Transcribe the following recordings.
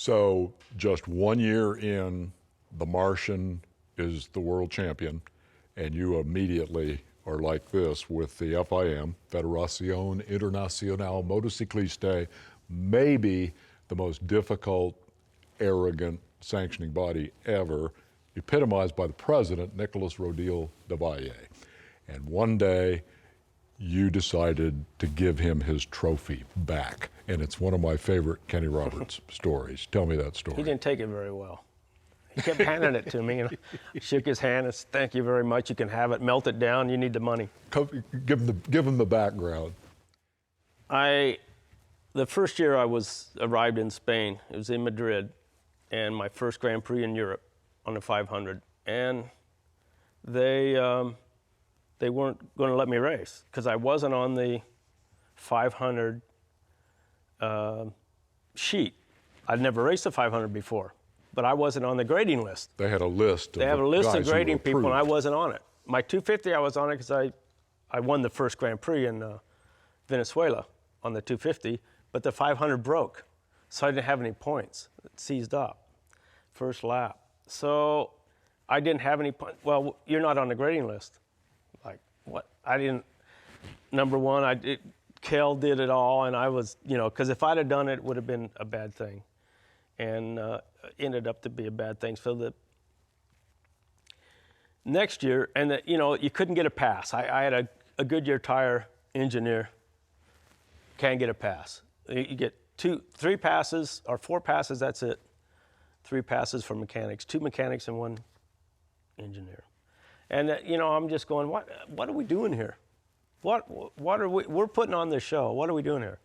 So just 1 year in, the Martian is the world champion, and you immediately are like this with the FIM, Federación Internacional Motociclista, maybe the most difficult, arrogant sanctioning body ever, epitomized by the president, Nicolas Rodil del Valle. And one day, you decided to give him his trophy back. And it's one of my favorite Kenny Roberts stories. Tell me that story. He didn't take it very well. He kept handing it to me, and I shook his hand and said, "Thank you very much. You can have it. Melt it down. You need the money." Give him the background. The first year I arrived in Spain, it was in Madrid, and my first Grand Prix in Europe on the 500. And they weren't going to let me race because I wasn't on the 500 sheet. I'd never raced a 500 before, but I wasn't on the grading list. They had a list. They have a list of grading people, and I wasn't on it. My 250, I was on it because I won the first Grand Prix in Venezuela on the 250, but the 500 broke, so I didn't have any points. It seized up, first lap. So I didn't have any points. Well, you're not on the grading list. Like, what? I didn't, number one, Kel did it all, and I was, because if I'd have done it, it would have been a bad thing. And ended up to be a bad thing. So the next year, and you couldn't get a pass. I had a Goodyear tire engineer, can't get a pass. You get 3 passes, or 4 passes, that's it. 3 passes for mechanics, 2 mechanics and 1 engineer. And I'm just going, what are we doing here? What are we're putting on this show. What are we doing here?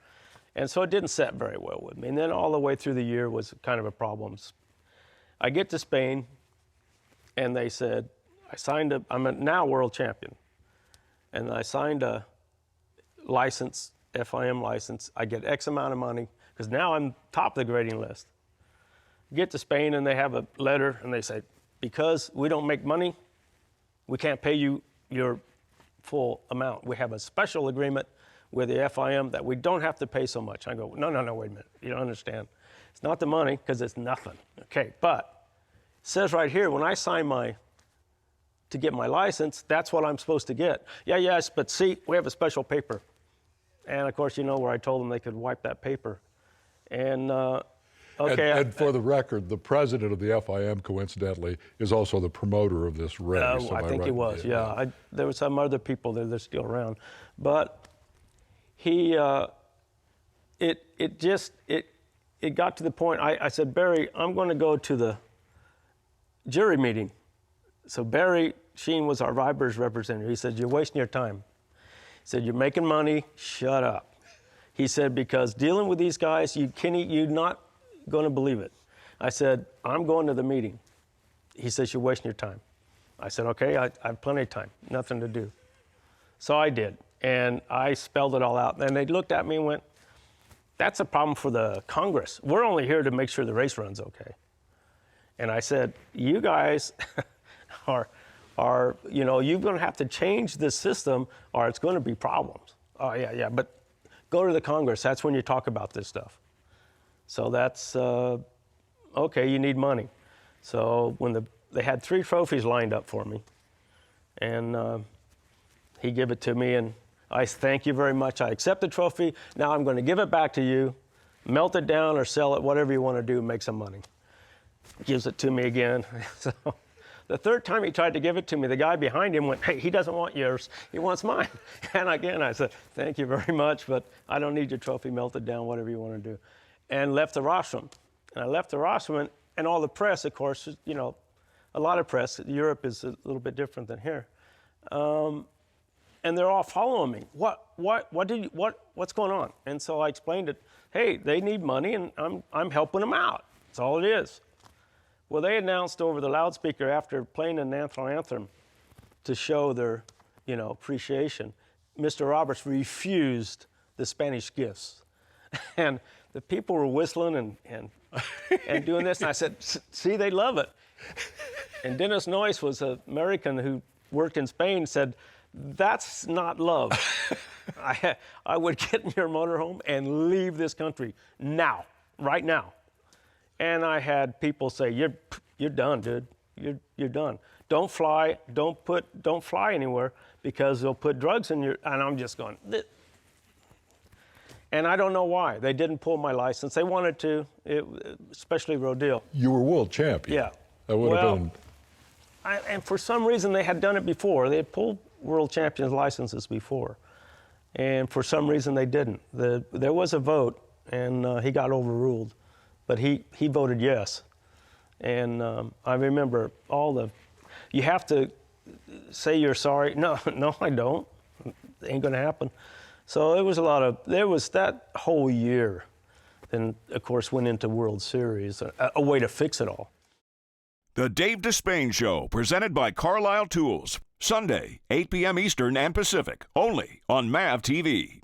And so it didn't set very well with me. And then all the way through the year was kind of a problem. I get to Spain, and they said, I'm a now world champion. And I signed a license, FIM license. I get X amount of money, because now I'm top of the grading list. Get to Spain, and they have a letter, and they say, because we don't make money, we can't pay you your full amount. We have a special agreement with the FIM that we don't have to pay so much. I go, no, wait a minute. You don't understand. It's not the money, because it's nothing. Okay, but it says right here, when I sign to get my license, that's what I'm supposed to get. Yeah, yes, but see, we have a special paper. And of course, where I told them they could wipe that paper. And okay. And for the record, the president of the FIM, coincidentally, is also the promoter of this race. I think he was, yeah. There were some other people there, they're still around. But it got to the point, I said, Barry, I'm going to go to the jury meeting. So Barry Sheen was our Vibers representative. He said, you're wasting your time. He said, you're making money, shut up. He said, because dealing with these guys, Kenny, you're not going to believe it. I said, I'm going to the meeting. He says, you're wasting your time. I said, okay, I have plenty of time, nothing to do. So I did, and I spelled it all out. And they looked at me and went, that's a problem for the Congress. We're only here to make sure the race runs okay. And I said, you guys are you're going to have to change this system or it's going to be problems. Oh, yeah, but go to the Congress. That's when you talk about this stuff. So that's, okay, you need money. So when they had 3 trophies lined up for me, and he gave it to me, and I thank you very much. I accept the trophy. Now I'm going to give it back to you, melt it down or sell it, whatever you want to do, make some money. Gives it to me again. So the third time he tried to give it to me, the guy behind him went, hey, he doesn't want yours, he wants mine. And again, I said, thank you very much, but I don't need your trophy, melt it down, whatever you want to do. And left the rostrum. And I left the rostrum, and all the press, of course, a lot of press. Europe is a little bit different than here. And they're all following me. What's going on? And so I explained it. Hey, they need money, and I'm helping them out. That's all it is. Well, they announced over the loudspeaker after playing the national anthem to show their, appreciation. Mr. Roberts refused the Spanish gifts, and the people were whistling and doing this. And I said, "See, they love it." And Dennis Noyce was an American who worked in Spain. Said, "That's not love. I would get in your motorhome and leave this country now, right now." And I had people say, "You're done, dude. You're done. Don't fly. Don't fly anywhere because they'll put drugs in your." And I'm just going. And I don't know why they didn't pull my license. They wanted to, especially Rodil. You were world champion. Yeah. That would have been. And for some reason they had done it before. They had pulled world champions licenses before, and for some reason they didn't. There was a vote, and he got overruled, but he voted yes. And I remember you have to say you're sorry. No, I don't. It ain't gonna happen. So there was that whole year, and of course went into World Series, a way to fix it all. The Dave Despain Show, presented by Carlisle Tools. Sunday, 8 p.m. Eastern and Pacific, only on MAV TV.